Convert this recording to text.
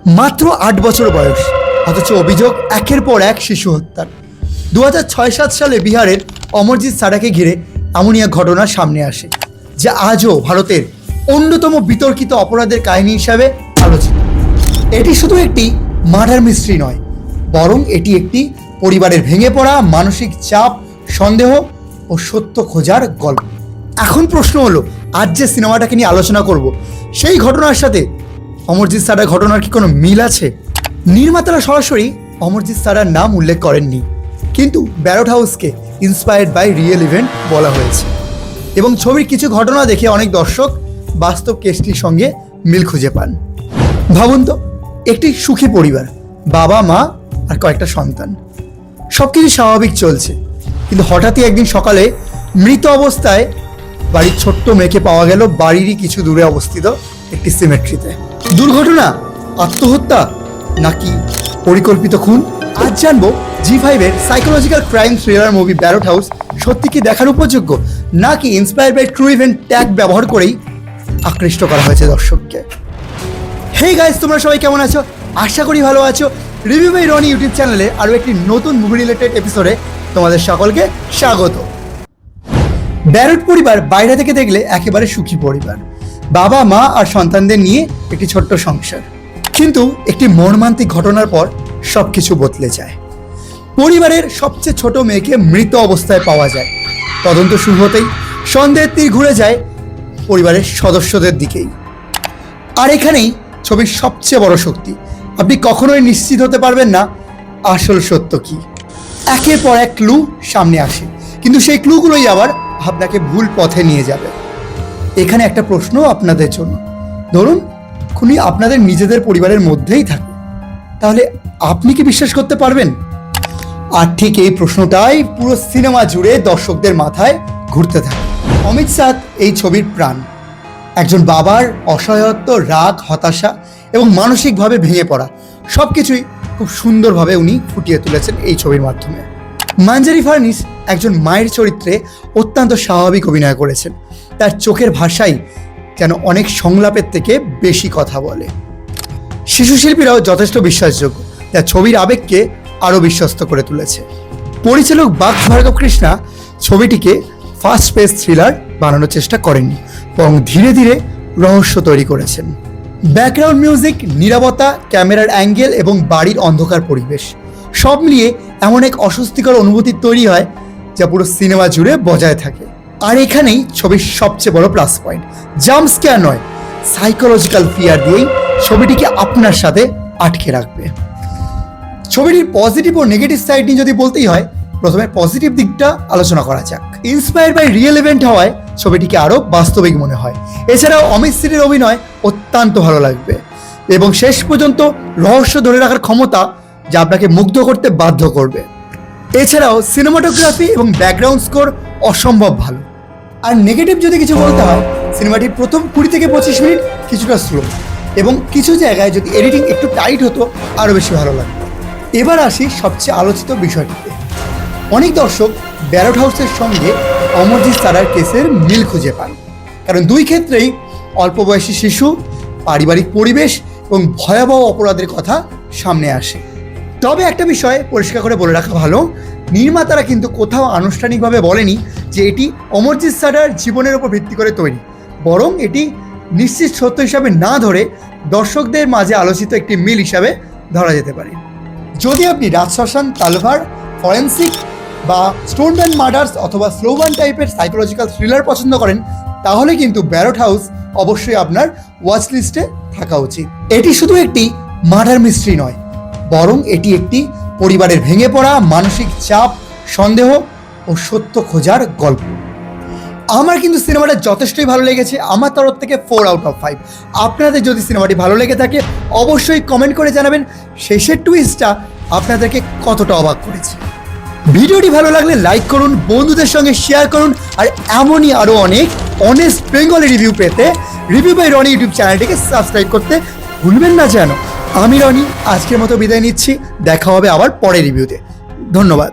মাত্র ৮ বছর বয়স, অথচ অভিযোগ একের পর এক শিশু হত্যার। 2006-07 সালে বিহারের অমরজিৎ সারাকে ঘিরে এমনই এক ঘটনা সামনে আসে, যা আজও ভারতের অন্যতম বিতর্কিত অপরাধের কাহিনী হিসাবে আলোচিত। এটি শুধু একটি মার্ডার মিস্ট্রি নয়, বরং এটি একটি পরিবারের ভেঙে পড়া, মানসিক চাপ, সন্দেহ ও সত্য খোঁজার গল্প। এখন প্রশ্ন হলো, আজ যে সিনেমাটাকে নিয়ে আলোচনা করব, সেই ঘটনার সাথে অমরজিৎ সারার ঘটনার কি কোনো মিল আছে? নির্মাতারা সরাসরি অমরজিৎ সারার নাম উল্লেখ করেননি, কিন্তু ব্যারট হাউসকে ইন্সপায়ার্ড বাই রিয়েল ইভেন্ট বলা হয়েছে। এবং ছবির কিছু ঘটনা দেখে অনেক দর্শক বাস্তব কেসটির সঙ্গে মিল খুঁজে পান। ভাবুন তো, একটি সুখী পরিবার, বাবা মা আর কয়েকটা সন্তান, সব কিছু স্বাভাবিক চলছে, কিন্তু হঠাৎই একদিন সকালে মৃত অবস্থায় বাড়ির ছোট্ট মেয়েকে পাওয়া গেল বাড়িরই কিছু দূরে অবস্থিত একটি সিমেট্রিতে। দুর্ঘটনা, আত্মহত্যা নাকি পরিকল্পিত খুন? আজ জানবো জি5-এর psychological crime thriller movie Barot house সত্যি কি দেখার উপযোগ্য, নাকি inspired by true event tag ব্যবহার করেই আকৃষ্ট করা হয়েছে দর্শককে। হেই গাইস, তোমরা সবাই কেমন আছো? আশা করি ভালো আছো। রিভিউ বাই রনি ইউটিউব চ্যানেলে আরও একটি নতুন মুভি রিলেটেড এপিসোডে তোমাদের সকলকে স্বাগত। ব্যারট পরিবার বাইরে থেকে দেখলে একেবারে সুখী পরিবার, বাবা মা আর সন্তানদের নিয়ে একটি ছোট্ট সংসার। কিন্তু একটি মর্মান্তিক ঘটনার পর সব কিছু বদলে যায়। পরিবারের সবচেয়ে ছোট মেয়েকে মৃত অবস্থায় পাওয়া যায়। তদন্ত শুরু হতেই সন্দেহের তীর ঘুরে যায় পরিবারের সদস্যদের দিকেই। আর এখানেই ছবির সবচেয়ে বড় শক্তি, আপনি কখনোই নিশ্চিত হতে পারবেন না আসল সত্য কি। একের পর এক ক্লু সামনে আসে, কিন্তু সেই ক্লুগুলোই আবার আপনাকে ভুল পথে নিয়ে যাবে। এখানে একটা প্রশ্ন আপনাদের জন্য, ধরুন খুনি আপনাদের নিজেদের পরিবারের মধ্যেই থাকে, তাহলে আপনি কি বিশ্বাস করতে পারবেন? আর ঠিক এই প্রশ্নটাই পুরো সিনেমা জুড়ে দর্শকদের মাথায় ঘুরতে থাকে। অমিত সাদ এই ছবির প্রাণ। একজন বাবার অসহায়ত্ব, রাগ, হতাশা এবং মানসিকভাবে ভেঙে পড়া সব কিছুই খুব সুন্দরভাবে উনি ফুটিয়ে তুলেছেন এই ছবির মাধ্যমে। মাঞ্জারি ফার্নিস একজন মায়ের চরিত্রে অত্যন্ত স্বাভাবিক অভিনয় করেছেন। তার চোখের ভাষাই যেন অনেক সংলাপের থেকে বেশি কথা বলে। শিশু শিল্পীরাও যথেষ্ট বিশ্বাসযোগ্য, যা ছবির আবেগকে আরও বিশ্বস্ত করে তুলেছে। পরিচালক বাগ ভার্গব কৃষ্ণা ছবিটিকে ফাস্ট পেস থ্রিলার বানানোর চেষ্টা করেননি, বরং ধীরে ধীরে রহস্য তৈরি করেছেন। ব্যাকগ্রাউন্ড মিউজিক, নীরবতা, ক্যামেরার অ্যাঙ্গেল এবং বাড়ির অন্ধকার পরিবেশ সব মিলিয়ে এমন এক অস্বস্তিকর অনুভূতি তৈরি হয় যা পুরো সিনেমা জুড়ে বজায় থাকে। আর এখানেই ছবির সবচেয়ে বড় প্লাস পয়েন্ট, জাম্প স্ক্যার নয়, সাইকোলজিক্যাল ফিয়ার দিয়েই ছবিটিকে আপনার সাথে আটকে রাখবে। ছবিটির পজিটিভ ও নেগেটিভ সাইড নিয়ে যদি বলতেই হয়, প্রথমে পজিটিভ দিকটা আলোচনা করা যাক। ইন্সপায়ার্ড বাই রিয়েল ইভেন্ট হওয়ায় ছবিটিকে আরও বাস্তবিক মনে হয়। এছাড়াও অমিত সিরের অভিনয় অত্যন্ত ভালো লাগবে এবং শেষ পর্যন্ত রহস্য ধরে রাখার ক্ষমতা যা আপনাকে মুগ্ধ করতে বাধ্য করবে। এছাড়াও সিনেমাটোগ্রাফি এবং ব্যাকগ্রাউন্ড স্কোর অসম্ভব ভালো। আর নেগেটিভ যদি কিছু বলতে হয়, সিনেমাটির প্রথম 20 থেকে 25 মিনিট কিছুটা স্লো এবং কিছু জায়গায় যদি এডিটিং একটু টাইট হতো আরও বেশি ভালো লাগতো। এবার আসি সবচেয়ে আলোচিত বিষয়টিতে। অনেক দর্শক ব্যারট হাউসের সঙ্গে অমরজিৎ সারার কেসের মিল খুঁজে পান, কারণ দুই ক্ষেত্রেই অল্প বয়সী শিশু, পারিবারিক পরিবেশ এবং ভয়াবহ অপরাধের কথা সামনে আসে। তবে একটা বিষয় পরিষ্কার করে বলে রাখা ভালো, নির্মাতারা কিন্তু কোথাও আনুষ্ঠানিকভাবে বলেনি যে এটি অমরজিৎ সারার জীবনের উপর ভিত্তি করে তৈরি, বরং এটি নিশ্চিত সত্য হিসাবে না ধরে দর্শকদের মাঝে আলোচিত একটি মিল হিসাবে ধরা যেতে পারে। যদি আপনি রাজশাসন, তালভার, ফরেন্সিক বা স্টোনম্যান মার্ডার্স অথবা স্লোগান টাইপের সাইকোলজিক্যাল থ্রিলার পছন্দ করেন, তাহলে কিন্তু ব্যারট হাউস অবশ্যই আপনার ওয়াচ লিস্টে থাকা উচিত। এটি শুধু একটি মার্ডার মিস্ট্রি নয়, বরং এটি একটি পরিবারের ভেঙে পড়া, মানসিক চাপ, সন্দেহ ও সত্য খোঁজার গল্প। আমার কিন্তু সিনেমাটা যথেষ্টই ভালো লেগেছে। আমার তরফ থেকে 4 আউট অফ 5। আপনাদের যদি সিনেমাটি ভালো লেগে থাকে অবশ্যই কমেন্ট করে জানাবেন শেষের টুইস্টটা আপনাদেরকে কতটা অবাক করেছে। ভিডিওটি ভালো লাগলে লাইক করুন, বন্ধুদের সঙ্গে শেয়ার করুন, আর এমনই আরও অনেক অনেস্ট বেঙ্গলি রিভিউ পেতে রিভিউ বাই রনি ইউটিউব চ্যানেলটিকে সাবস্ক্রাইব করতে ভুলবেন না যেন। আমি রনি আজকের মতো বিদায় নিচ্ছি, দেখা হবে আবার পরের রিভিউতে। ধন্যবাদ।